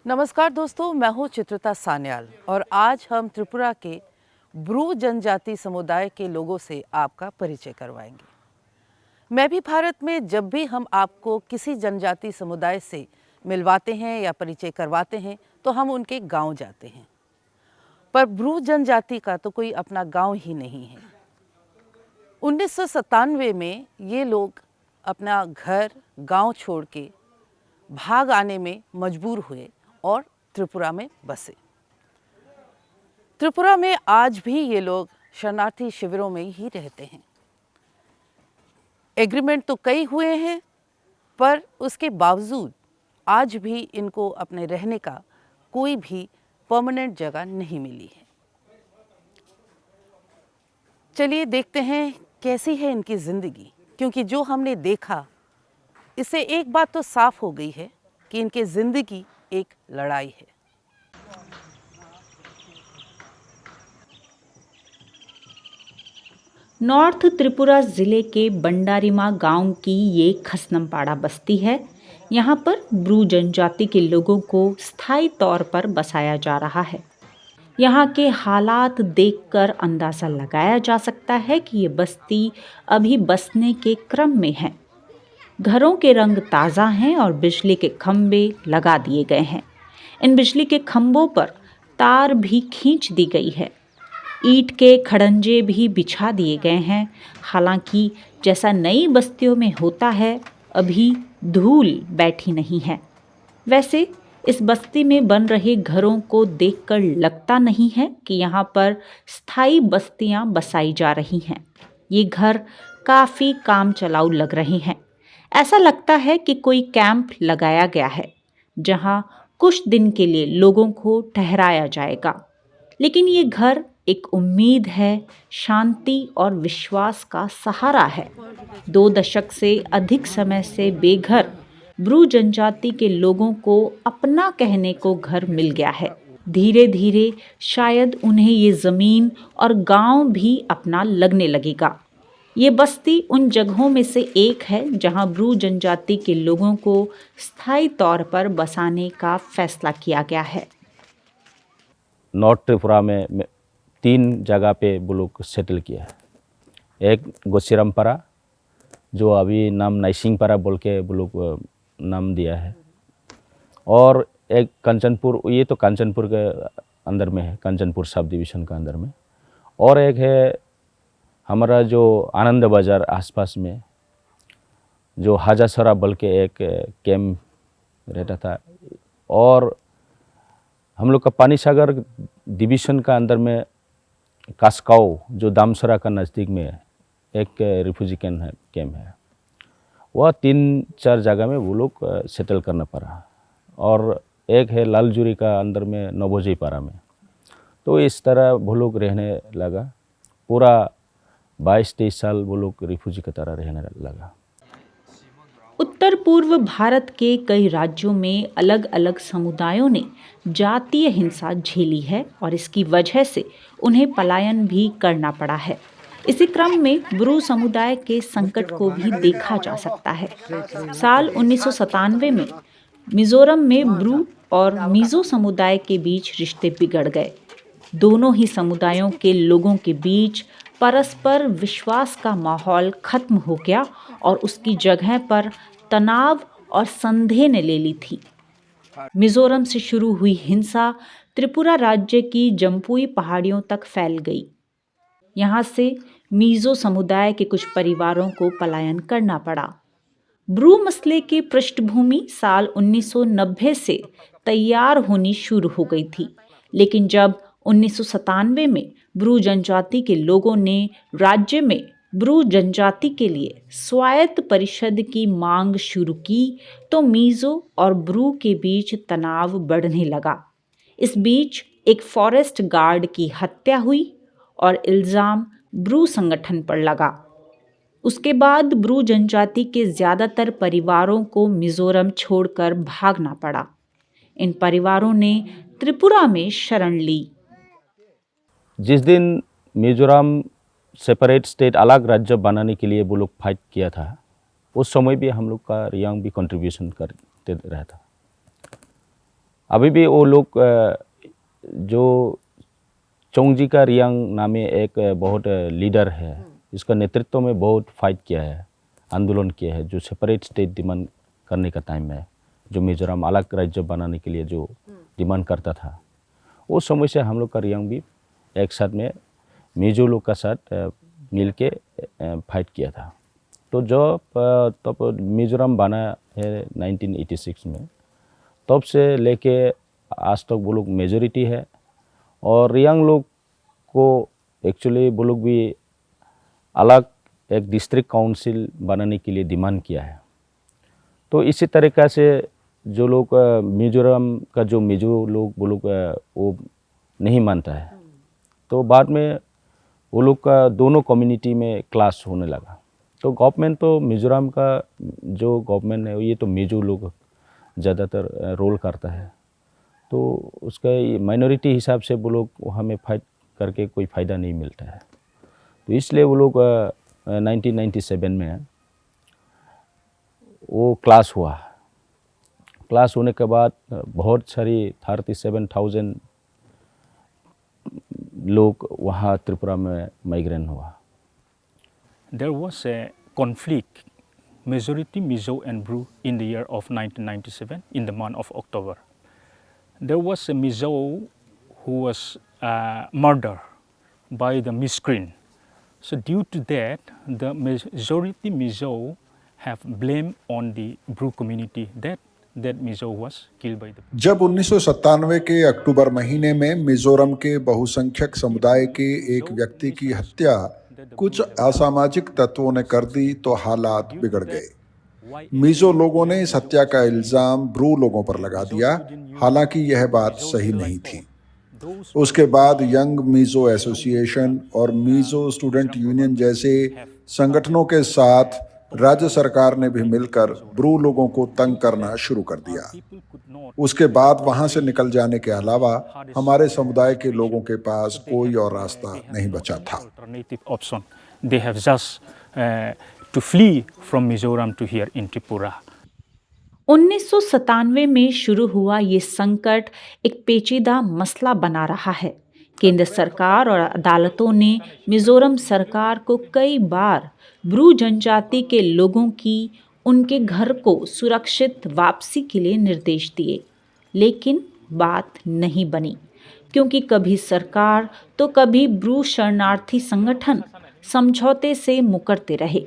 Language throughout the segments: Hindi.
नमस्कार दोस्तों, मैं हूँ चित्रता सान्याल और आज हम त्रिपुरा के ब्रू जनजाति समुदाय के लोगों से आपका परिचय करवाएंगे। मैं भी भारत में जब भी हम आपको किसी जनजाति समुदाय से मिलवाते हैं या परिचय करवाते हैं तो हम उनके गांव जाते हैं, पर ब्रू जनजाति का तो कोई अपना गांव ही नहीं है। 1997 में ये लोग अपना घर गांव छोड़ के भाग आने में मजबूर हुए और त्रिपुरा में बसे। त्रिपुरा में आज भी ये लोग शरणार्थी शिविरों में ही रहते हैं। एग्रीमेंट तो कई हुए हैं, पर उसके बावजूद आज भी इनको अपने रहने का कोई भी परमानेंट जगह नहीं मिली है। चलिए देखते हैं कैसी है इनकी ज़िंदगी, क्योंकि जो हमने देखा इससे एक बात तो साफ हो गई है कि इनकी ज़िंदगी एक लड़ाई है। नॉर्थ त्रिपुरा ज़िले के बंडारीमा गांव की ये खसनमपाड़ा बस्ती है। यहाँ पर ब्रू जनजाति के लोगों को स्थायी तौर पर बसाया जा रहा है। यहाँ के हालात देखकर अंदाज़ा लगाया जा सकता है कि ये बस्ती अभी बसने के क्रम में है। घरों के रंग ताज़ा हैं और बिजली के खंभे लगा दिए गए हैं। इन बिजली के खंभों पर तार भी खींच दी गई है। ईंट के खड़ंजे भी बिछा दिए गए हैं। हालांकि जैसा नई बस्तियों में होता है, अभी धूल बैठी नहीं है। वैसे इस बस्ती में बन रहे घरों को देखकर लगता नहीं है कि यहाँ पर स्थायी बस्तियाँ बसाई जा रही हैं। ये घर काफ़ी काम चलाऊ लग रहे हैं। ऐसा लगता है कि कोई कैंप लगाया गया है जहाँ कुछ दिन के लिए लोगों को ठहराया जाएगा। लेकिन ये घर एक उम्मीद है, शांति और विश्वास का सहारा है। 2 दशक से अधिक समय से बेघर ब्रू जनजाति के लोगों को अपना कहने को घर मिल गया है। धीरे धीरे शायद उन्हें ये ज़मीन और गांव भी अपना लगने लगेगा। ये बस्ती उन जगहों में से एक है जहां ब्रू जनजाति के लोगों को स्थायी तौर पर बसाने का फैसला किया गया है। नॉर्थ त्रिपुरा में 3 जगह पे वो लोग सेटल किया है। एक गोसिरमपारा, जो अभी नाम नाइसिंगपारा बोल के वो लोग नाम दिया है, और एक कंचनपुर, ये तो कंचनपुर के अंदर में है, कंचनपुर सब डिवीज़न का अंदर में। और एक है हमारा जो आनंद बाज़ार आसपास में जो हाजासरा बोल के एक कैम्प रहता था। और हम लोग का पानी सागर डिवीज़न का अंदर में कास्काओ, जो दामसरा का नज़दीक में एक रिफ्यूजी कैम्प है। वह 3-4 जगह में वो लोग सेटल करना पड़ा। और एक है लालजुरी का अंदर में नवोजीपारा में। तो इस तरह वो लोग रहने लगा। पूरा 22-23 साल वो लोग रिफ्यूजी की तरह रहने लगा। उत्तर पूर्व भारत के कई राज्यों में अलग अलग समुदायों ने जातीय हिंसा झेली है और इसकी वजह से उन्हें पलायन भी करना पड़ा है। इसी क्रम में ब्रू समुदाय के संकट को भी देखा जा सकता है। साल 1997 में मिजोरम में ब्रू और मिजो समुदाय के बीच रिश्ते बिगड़ गए। दोनों ही समुदायों के लोगों के बीच परस्पर विश्वास का माहौल खत्म हो गया और उसकी जगह पर तनाव और संदेह ने ले ली थी। मिजोरम से शुरू हुई हिंसा त्रिपुरा राज्य की जम्पुई पहाड़ियों तक फैल गई। यहाँ से मिजो समुदाय के कुछ परिवारों को पलायन करना पड़ा। ब्रू मसले की पृष्ठभूमि साल 1990 से तैयार होनी शुरू हो गई थी, लेकिन जब 1997 में ब्रू जनजाति के लोगों ने राज्य में ब्रू जनजाति के लिए स्वायत्त परिषद की मांग शुरू की तो मिजो और ब्रू के बीच तनाव बढ़ने लगा। इस बीच एक फॉरेस्ट गार्ड की हत्या हुई और इल्ज़ाम ब्रू संगठन पर लगा। उसके बाद ब्रू जनजाति के ज़्यादातर परिवारों को मिजोरम छोड़कर भागना पड़ा। इन परिवारों ने त्रिपुरा में शरण ली। जिस दिन मिजोरम सेपरेट स्टेट, अलग राज्य बनाने के लिए वो लोग फाइट किया था, उस समय भी हम लोग का रियांग भी कंट्रीब्यूशन करते रहता। अभी भी वो लोग जो चोंगजी का रियांग नामे एक बहुत लीडर है, इसका नेतृत्व में बहुत फाइट किया है, आंदोलन किया है, जो सेपरेट स्टेट डिमांड करने का टाइम में, जो मिजोरम अलग राज्य बनाने के लिए जो डिमांड करता था, उस समय से हम लोग का रियांग भी एक साथ में मिजो लोग का साथ मिल के फाइट किया था। तो जब तब मिजोरम बना है 1986 में, तब से लेके आज तक वो लोग मेजोरिटी है और रियांग लोग को एक्चुअली वो लोग भी अलग एक डिस्ट्रिक्ट काउंसिल बनाने के लिए डिमांड किया है। तो इसी तरीक़ा से जो लोग मिजोरम का जो मिजो लोग वो लोग वो नहीं मानता है, तो बाद में वो लोग का दोनों कम्युनिटी में क्लाश होने लगा। तो गवर्नमेंट तो मिजोरम का जो गवर्नमेंट है ये तो मिजो लोग ज़्यादातर रोल करता है, तो उसका माइनॉरिटी हिसाब से वो लोग वहाँ में फाइट करके कोई फ़ायदा नहीं मिलता है। तो इसलिए वो लोग 1997 में वो क्लास हुआ। क्लास होने के बाद बहुत सारी 37,000 लोग वहाँ त्रिपुरा में माइग्रेंट हुआ। There was a conflict, majority Mizo and Bru, in the year of 1997 in the month of October. There was a Mizo who was murdered by the miscreant. So due to that, the majority Mizo have blame on the Bru community that Mizo was killed by the. जब 1997 के अक्टूबर महीने में मिजोरम के बहुसंख्यक समुदाय के एक व्यक्ति की हत्या कुछ असामाजिक तत्वों ने कर दी तो हालात बिगड़ गए। मिजो लोगों ने इस हत्या का इल्जाम ब्रू लोगों पर लगा दिया, हालांकि यह बात सही नहीं थी। उसके बाद यंग मिजो एसोसिएशन और मिजो स्टूडेंट यूनियन जैसे संगठनों के साथ राज्य सरकार ने भी मिलकर ब्रू लोगों को तंग करना शुरू कर दिया। उसके बाद वहां से निकल जाने के अलावा हमारे समुदाय के लोगों के पास कोई और रास्ता नहीं बचा था। They have just to flee from Mizoram to here in Tripura. 1997 में शुरू हुआ ये संकट एक पेचीदा मसला बना रहा है। केंद्र सरकार और अदालतों ने मिजोरम सरकार को कई बार ब्रू जनजाति के लोगों की उनके घर को सुरक्षित वापसी के लिए निर्देश दिए, लेकिन बात नहीं बनी, क्योंकि कभी सरकार तो कभी ब्रू शरणार्थी संगठन समझौते से मुकरते रहे।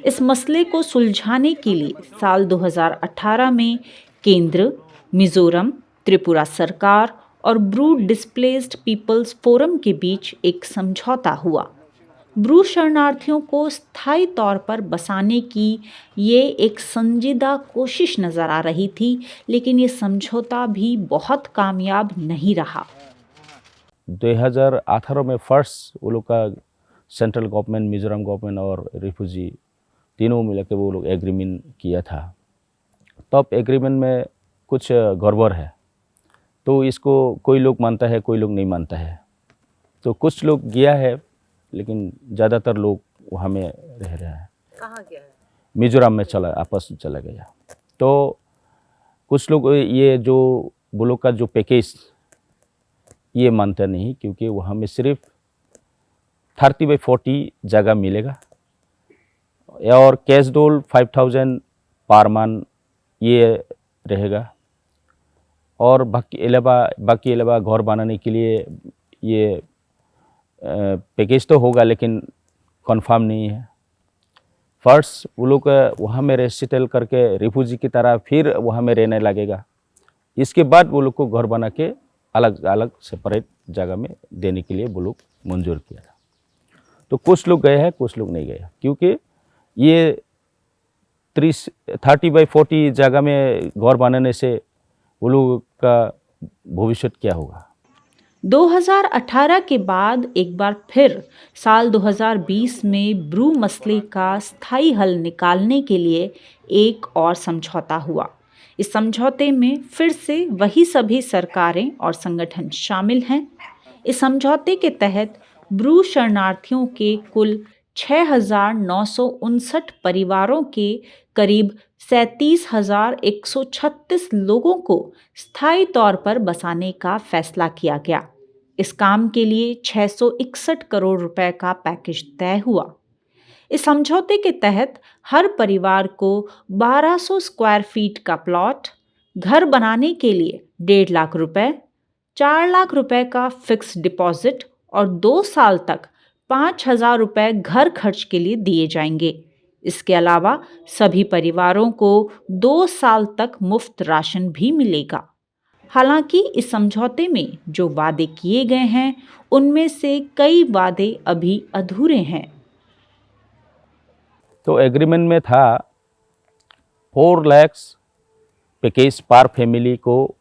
इस मसले को सुलझाने के लिए साल 2018 में केंद्र, मिजोरम, त्रिपुरा सरकार और ब्रू डिस्प्लेस्ड पीपल्स फोरम के बीच एक समझौता हुआ। ब्रू शरणार्थियों को स्थायी तौर पर बसाने की ये एक संजीदा कोशिश नज़र आ रही थी, लेकिन ये समझौता भी बहुत कामयाब नहीं रहा। 2018 में फर्स्ट वो लोग का सेंट्रल गवर्नमेंट, मिजोरम गवर्नमेंट और रिफ्यूजी तीनों मिल के वो लोग एग्रीमेंट किया था। तब एग्रीमेंट में कुछ गड़बड़ है, तो इसको कोई लोग मानता है, कोई लोग नहीं मानता है। तो कुछ लोग गया है, लेकिन ज़्यादातर लोग वहाँ में रह रहे हैं। कहाँ गया है? मिजोरम में आपस चला गया। तो कुछ लोग ये जो वो लोग का जो पैकेज ये मानता नहीं, क्योंकि वहाँ में सिर्फ 30/40 जगह मिलेगा और कैश डोल 5,000 पर मंथ ये रहेगा, और बाकी अलावा घर बनाने के लिए ये पैकेज तो होगा, लेकिन कंफर्म नहीं है। फर्स्ट वो लोग वहाँ में रेसिटल करके रिफ्यूजी की तरह फिर वहाँ में रहने लगेगा। इसके बाद वो लोग को घर बना के अलग अलग सेपरेट जगह में देने के लिए वो लोग मंजूर किया था। तो कुछ लोग गए हैं, कुछ लोग नहीं गए, क्योंकि ये 30/40 जगह में घर बनाने से वो लोग का भविष्य क्या होगा। 2018 के बाद एक बार फिर साल 2020 में ब्रू मसले का स्थायी हल निकालने के लिए एक और समझौता हुआ। इस समझौते में फिर से वही सभी सरकारें और संगठन शामिल हैं। इस समझौते के तहत ब्रू शरणार्थियों के कुल 6,959 परिवारों के करीब 37,136 लोगों को स्थायी तौर पर बसाने का फैसला किया गया। इस काम के लिए 661 करोड़ रुपए का पैकेज तय हुआ। इस समझौते के तहत हर परिवार को 1200 स्क्वायर फीट का प्लॉट, घर बनाने के लिए 1.5 लाख रुपए, 4 लाख रुपए का फिक्स डिपॉजिट और 2 साल तक 5,000 रुपए घर खर्च के लिए दिए जाएंगे। इसके अलावा सभी परिवारों को 2 साल तक मुफ्त राशन भी मिलेगा। हालांकि इस समझौते में जो वादे किए गए हैं उनमें से कई वादे अभी अधूरे हैं। तो एग्रीमेंट में था 4 लाख पैकेज पर फैमिली को,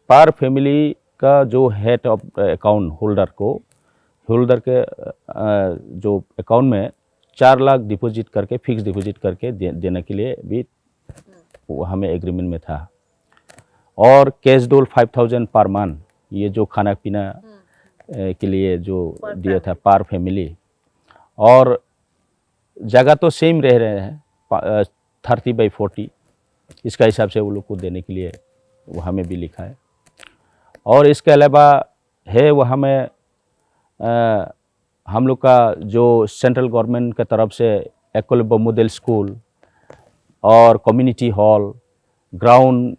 पर फैमिली का जो हेड ऑफ अकाउंट होल्डर के जो अकाउंट में 4 लाख डिपॉजिट करके, फिक्स डिपॉजिट करके देने के लिए भी वो हमें एग्रीमेंट में था। और कैश डोल 5,000 पर मंथ, ये जो खाना पीना के लिए जो दिया था पर फैमिली। और जगह तो सेम रह रहे हैं 30/40, इसका हिसाब से वो लोग को देने के लिए वो हमें भी लिखा है। और इसके अलावा है वो हमें हम लोग का जो सेंट्रल गवर्नमेंट की तरफ से एक्वलिब्रियम मॉडल स्कूल और कम्युनिटी हॉल, ग्राउंड,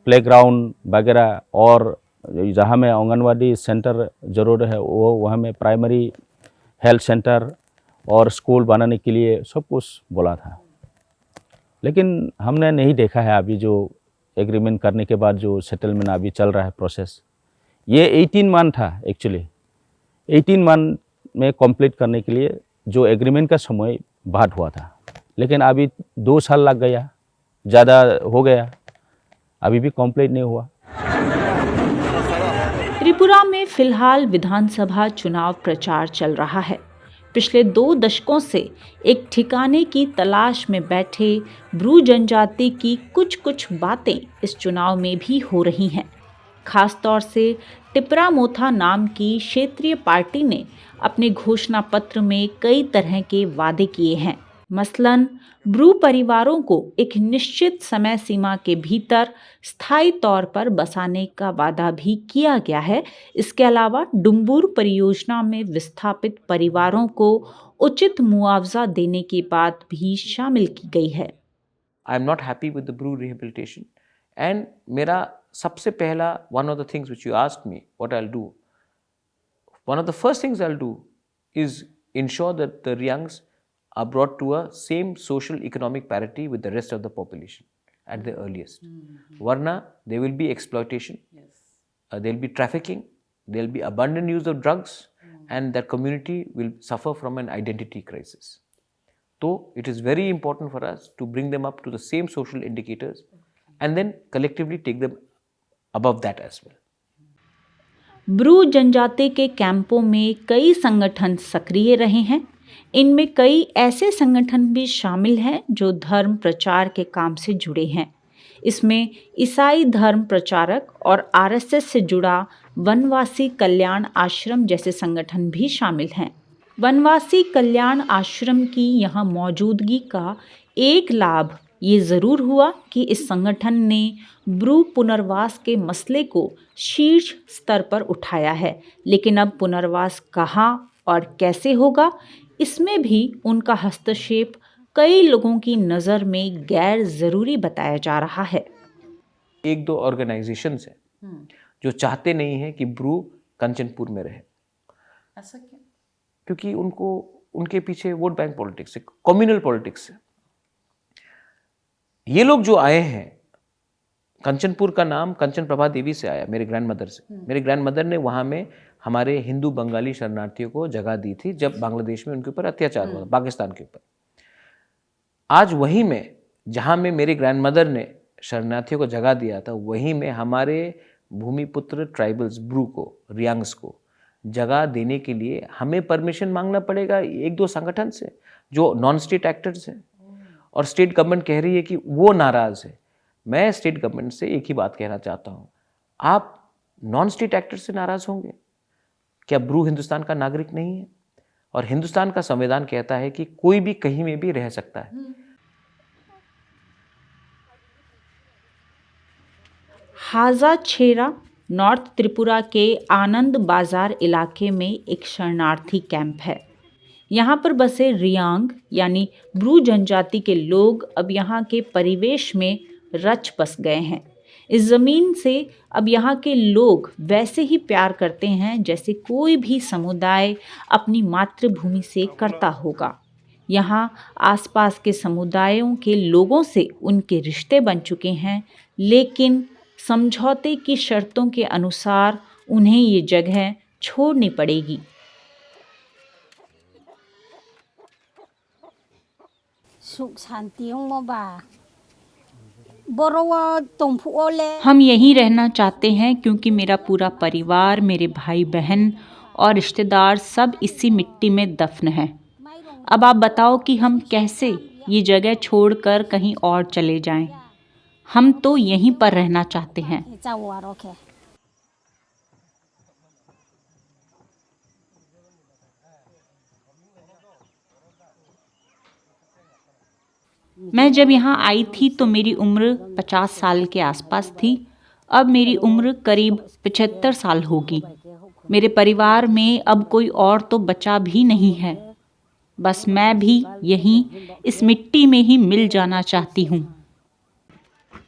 प्लेग्राउंड वगैरह, और जहाँ में आंगनवाड़ी सेंटर ज़रूर है वो वहाँ में प्राइमरी हेल्थ सेंटर और स्कूल बनाने के लिए सब कुछ बोला था। लेकिन हमने नहीं देखा है अभी जो एग्रीमेंट करने के बाद जो सेटलमेंट अभी चल रहा है प्रोसेस, ये 18 मंथ था एक्चुअली। 18 मंथ में कंप्लीट करने के लिए जो एग्रीमेंट का समय बाद हुआ था, लेकिन अभी 2 साल लग गया, ज़्यादा हो गया, अभी भी कंप्लीट नहीं हुआ। त्रिपुरा में फिलहाल विधानसभा चुनाव प्रचार चल रहा है। पिछले 2 दशकों से एक ठिकाने की तलाश में बैठे ब्रू जनजाति की कुछ बातें इस चुनाव में भी हो रही हैं। खास तौर से टिपरा मोथा नाम की क्षेत्रीय पार्टी ने अपने घोषणा पत्र में कई तरह के वादे किए हैं। मसलन ब्रू परिवारों को एक निश्चित समय सीमा के भीतर स्थायी तौर पर बसाने का वादा भी किया गया है। इसके अलावा डुम्बुर परियोजना में विस्थापित परिवारों को उचित मुआवजा देने की बात भी शामिल की गई है। I am not happy with the Bru rehabilitation and मेरा सबसे पहला one of the things which you asked me what I'll do, one of the first things I'll do is ensure that the Riyangs are brought to a same social economic parity with the rest of the population at the earliest. Varna there will be exploitation, there will be trafficking, there will be abundant use of drugs, and that community will suffer from an identity crisis. So it is very important for us to bring them up to the same social indicators and then collectively take them above that as well. Bru जनजाति के कैंपों में कई संगठन सक्रिय रहे हैं। इनमें कई ऐसे संगठन भी शामिल हैं जो धर्म प्रचार के काम से जुड़े हैं। इसमें ईसाई धर्म प्रचारक और आरएसएस से जुड़ा वनवासी कल्याण आश्रम जैसे संगठन भी शामिल हैं। वनवासी कल्याण आश्रम की यहाँ मौजूदगी का एक लाभ ये ज़रूर हुआ कि इस संगठन ने ब्रू पुनर्वास के मसले को शीर्ष स्तर पर उठाया है। लेकिन अब पुनर्वास कहाँ और कैसे होगा, इसमें भी उनका हस्तक्षेप कई लोगों की नज़र में गैर ज़रूरी बताया जा रहा है। 1-2 ऑर्गेनाइजेशंस हैं जो चाहते नहीं हैं कि ब्रू कंचनपुर में रहे। ऐसा क्यों? क्योंकि उनके पीछे वोट बैंक पॉलिटिक्स है, कम्युनल पॉलिटिक्स है। ये लोग जो आए हैं, कंचनपुर का नाम कंचन प्रभा देवी से आया, मेरे ग्रैंडमदर से। मेरे ग्रैंडमदर ने वहाँ में हमारे हिंदू बंगाली शरणार्थियों को जगह दी थी जब बांग्लादेश में उनके ऊपर अत्याचार हुआ, पाकिस्तान के ऊपर। आज वहीं में जहाँ में मेरे ग्रैंडमदर ने शरणार्थियों को जगह दिया था, वहीं में हमारे भूमिपुत्र ट्राइबल्स ब्रू को, रियांग्स को जगह देने के लिए हमें परमिशन मांगना पड़ेगा 1-2 संगठन से जो नॉन स्टेट एक्टर्स हैं। और स्टेट गवर्नमेंट कह रही है कि वो नाराज़ है। मैं स्टेट गवर्नमेंट से एक ही बात कहना चाहता हूँ, आप नॉन स्टेट एक्टर से नाराज़ होंगे? क्या ब्रू हिंदुस्तान का नागरिक नहीं है? और हिंदुस्तान का संविधान कहता है कि कोई भी कहीं में भी रह सकता है। हाजा छेरा नॉर्थ त्रिपुरा के आनंद बाजार इलाके में एक शरणार्थी कैंप है। यहाँ पर बसे रियांग यानी ब्रू जनजाति के लोग अब यहाँ के परिवेश में रच बस गए हैं। इस ज़मीन से अब यहाँ के लोग वैसे ही प्यार करते हैं जैसे कोई भी समुदाय अपनी मातृभूमि से करता होगा। यहाँ आसपास के समुदायों के लोगों से उनके रिश्ते बन चुके हैं, लेकिन समझौते की शर्तों के अनुसार उन्हें ये जगह छोड़नी पड़ेगी। सुख शांति बा बोरवा तोंफुओले हम यहीं रहना चाहते हैं क्योंकि मेरा पूरा परिवार, मेरे भाई बहन और रिश्तेदार सब इसी मिट्टी में दफन हैं। अब आप बताओ कि हम कैसे ये जगह छोड़कर कहीं और चले जाएं। हम तो यहीं पर रहना चाहते हैं। मैं जब यहाँ आई थी तो मेरी उम्र 50 साल के आसपास थी। अब मेरी उम्र करीब 75 साल होगी। मेरे परिवार में अब कोई और तो बचा भी नहीं है। बस मैं भी यहीं इस मिट्टी में ही मिल जाना चाहती हूँ।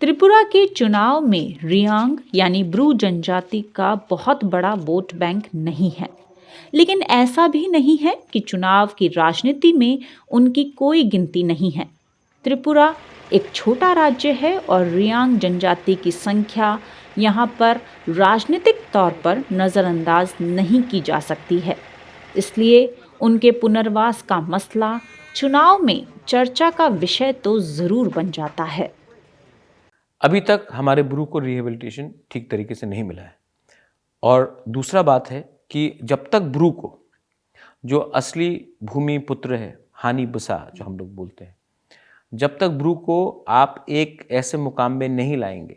त्रिपुरा के चुनाव में रियांग यानी ब्रू जनजाति का बहुत बड़ा वोट बैंक नहीं है, लेकिन ऐसा भी नहीं है कि चुनाव की राजनीति में उनकी कोई गिनती नहीं है। त्रिपुरा एक छोटा राज्य है और रियांग जनजाति की संख्या यहाँ पर राजनीतिक तौर पर नज़रअंदाज नहीं की जा सकती है। इसलिए उनके पुनर्वास का मसला चुनाव में चर्चा का विषय तो ज़रूर बन जाता है। अभी तक हमारे ब्रू को रिहेबिलिटेशन ठीक तरीके से नहीं मिला है। और दूसरा बात है कि जब तक ब्रू को जो असली भूमि पुत्र है, हानि बसा जो हम लोग बोलते हैं, जब तक ब्रू को आप एक ऐसे मुकाम में नहीं लाएंगे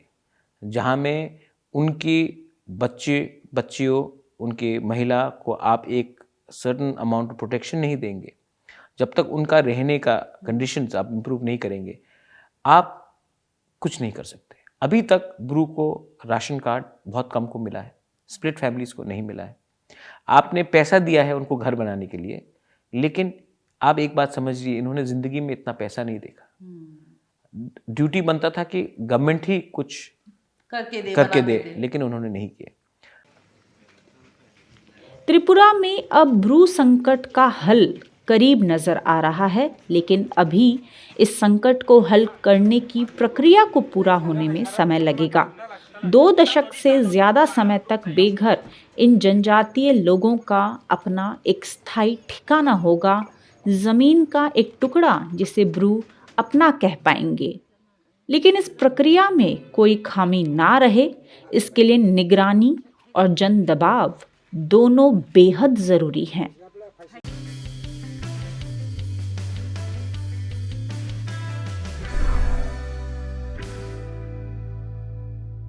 जहाँ में उनकी बच्चियों, उनकी महिला को आप एक सर्टन अमाउंट ऑफ प्रोटेक्शन नहीं देंगे, जब तक उनका रहने का कंडीशंस आप इम्प्रूव नहीं करेंगे, आप कुछ नहीं कर सकते। अभी तक ब्रू को राशन कार्ड बहुत कम को मिला है, स्प्लिट फैमिलीज़ को नहीं मिला है। आपने पैसा दिया है उनको घर बनाने के लिए, लेकिन आप एक बात समझिए, इन्होंने ज़िंदगी में इतना पैसा नहीं देखा। ड्यूटी बनता था कि गवर्नमेंट ही कुछ करके दे, लेकिन उन्होंने नहीं किया। त्रिपुरा में अब ब्रू संकट का हल करीब नजर आ रहा है, लेकिन अभी इस संकट को हल करने की प्रक्रिया को पूरा होने में समय लगेगा। 2 दशक से ज़्यादा समय तक बेघर इन जनजातीय लोगों का अपना एक स्थायी ठिकाना होगा, ज़मीन का एक टुकड़ा जिसे ब्रू अपना कह पाएंगे। लेकिन इस प्रक्रिया में कोई खामी ना रहे, इसके लिए निगरानी और जन दबाव दोनों बेहद ज़रूरी हैं।